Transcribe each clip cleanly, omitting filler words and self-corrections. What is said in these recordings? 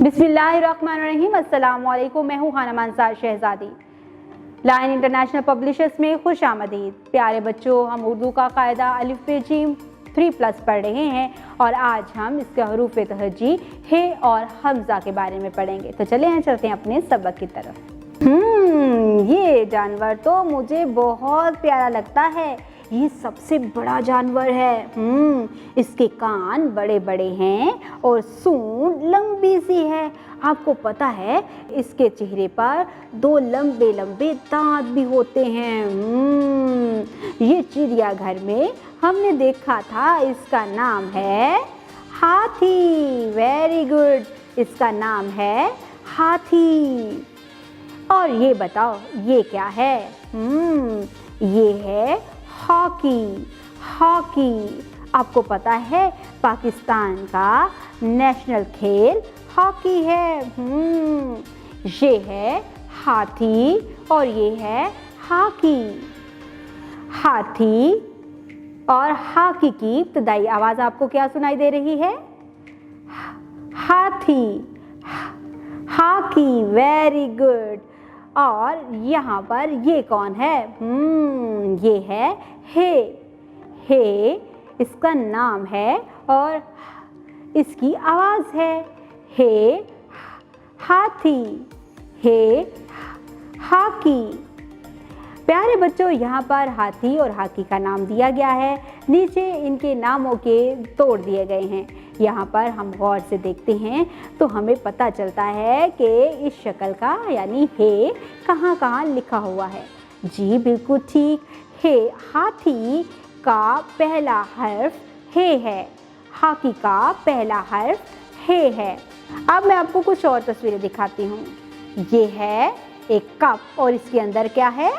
बिस्मिल्लाहिर्रहमानिर्रहीम। अस्सलाम वालेकुम। मैं हूँ खानम अंसार शहजादी। लायन इंटरनेशनल पब्लिशर्स में खुश आमदीद। प्यारे बच्चों, हम उर्दू का कायदा अलिफ बे जीम 3+ पढ़ रहे हैं और आज हम इसके हरूफ तहजी हे और हमज़ा के बारे में पढ़ेंगे। तो चलते हैं अपने सबक की तरफ। ये जानवर तो मुझे बहुत प्यारा लगता है। ये सबसे बड़ा जानवर है। इसके कान बड़े बड़े हैं और सूंड लंबी सी है। आपको पता है इसके चेहरे पर 2 लंबे लंबे दांत भी होते हैं। ये चिड़ियाघर में हमने देखा था। इसका नाम है हाथी। वेरी गुड, इसका नाम है हाथी। और ये बताओ ये क्या है? ये है हॉकी। हॉकी आपको पता है पाकिस्तान का नेशनल खेल हॉकी है। ये है हाथी और ये है हॉकी। हाथी और हॉकी की इब्तिदाई आवाज़ आपको क्या सुनाई दे रही है? हाथी, हॉकी। Very good. और यहाँ पर ये कौन है? ये है हे। हे इसका नाम है और इसकी आवाज़ है हे हाथी, हे हॉकी। प्यारे बच्चों, यहाँ पर हाथी और हॉकी का नाम दिया गया है। नीचे इनके नामों के तोड़ दिए गए हैं। यहाँ पर हम गौर से देखते हैं तो हमें पता चलता है कि इस शक्ल का यानी हे कहाँ कहाँ लिखा हुआ है। जी बिल्कुल ठीक। हे हाथी का पहला हर्फ हे है। हॉकी का पहला हर्फ हे है। अब मैं आपको कुछ और तस्वीरें दिखाती हूँ। ये है एक कप और इसके अंदर क्या है?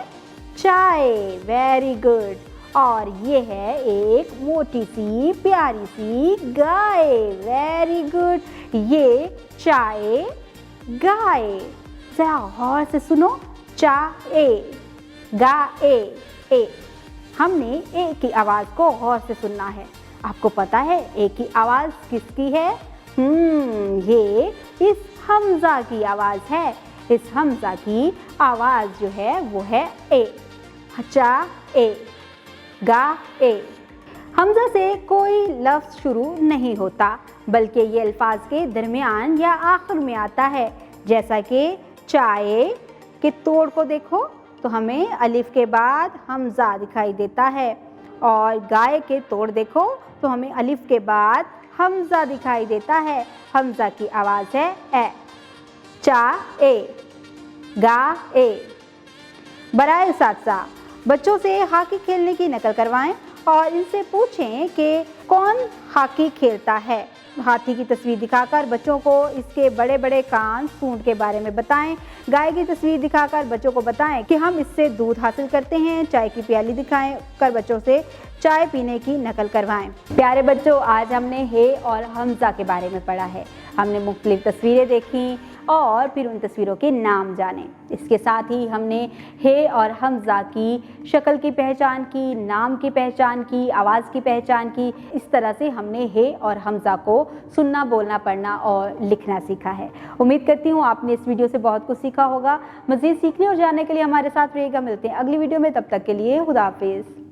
चाय। Very good. और ये है एक मोटी सी प्यारी सी गाय। Very good. ये चाय गाय। जरा गौर से सुनो। चाय गाए ए। हमने ए की आवाज़ को गौर से सुनना है। आपको पता है ए की आवाज़ किसकी है? ये इस हमज़ा की आवाज़ है। इस हमज़ा की आवाज़ जो है वो है ए। चा ए गा ए। हमज़ा से कोई लफ्ज़ शुरू नहीं होता बल्कि ये अल्फाज के दरमियान या आखिर में आता है। जैसा कि चाय के तोड़ को देखो तो हमें अलिफ के बाद हमज़ा दिखाई देता है और गाय के तोड़ देखो तो हमें अलिफ के बाद हमज़ा दिखाई देता है। हमज़ा की आवाज़ है ए। चा ए गा ए। बराए साथसा बच्चों से हॉकी खेलने की नकल करवाएं और इनसे पूछें कि कौन हॉकी खेलता है। हाथी की तस्वीर दिखाकर बच्चों को इसके बड़े बड़े कान, सूंड के बारे में बताएं। गाय की तस्वीर दिखाकर बच्चों को बताएं कि हम इससे दूध हासिल करते हैं। चाय की प्याली दिखाएं कर बच्चों से चाय पीने की नकल करवाएं। प्यारे बच्चों, आज हमने हे और हमज़ा के बारे में पढ़ा है। हमने मुख्तलिफ तस्वीरें देखी और फिर उन तस्वीरों के नाम जाने। इसके साथ ही हमने हे और हमज़ा की शक्ल की पहचान की, नाम की पहचान की, आवाज़ की पहचान की। इस तरह से हमने हे और हमज़ा को सुनना, बोलना, पढ़ना और लिखना सीखा है। उम्मीद करती हूँ आपने इस वीडियो से बहुत कुछ सीखा होगा। मज़ीद सीखने और जानने के लिए हमारे साथ रहिएगा। मिलते हैं अगली वीडियो में। तब तक के लिए खुदा हाफिज़।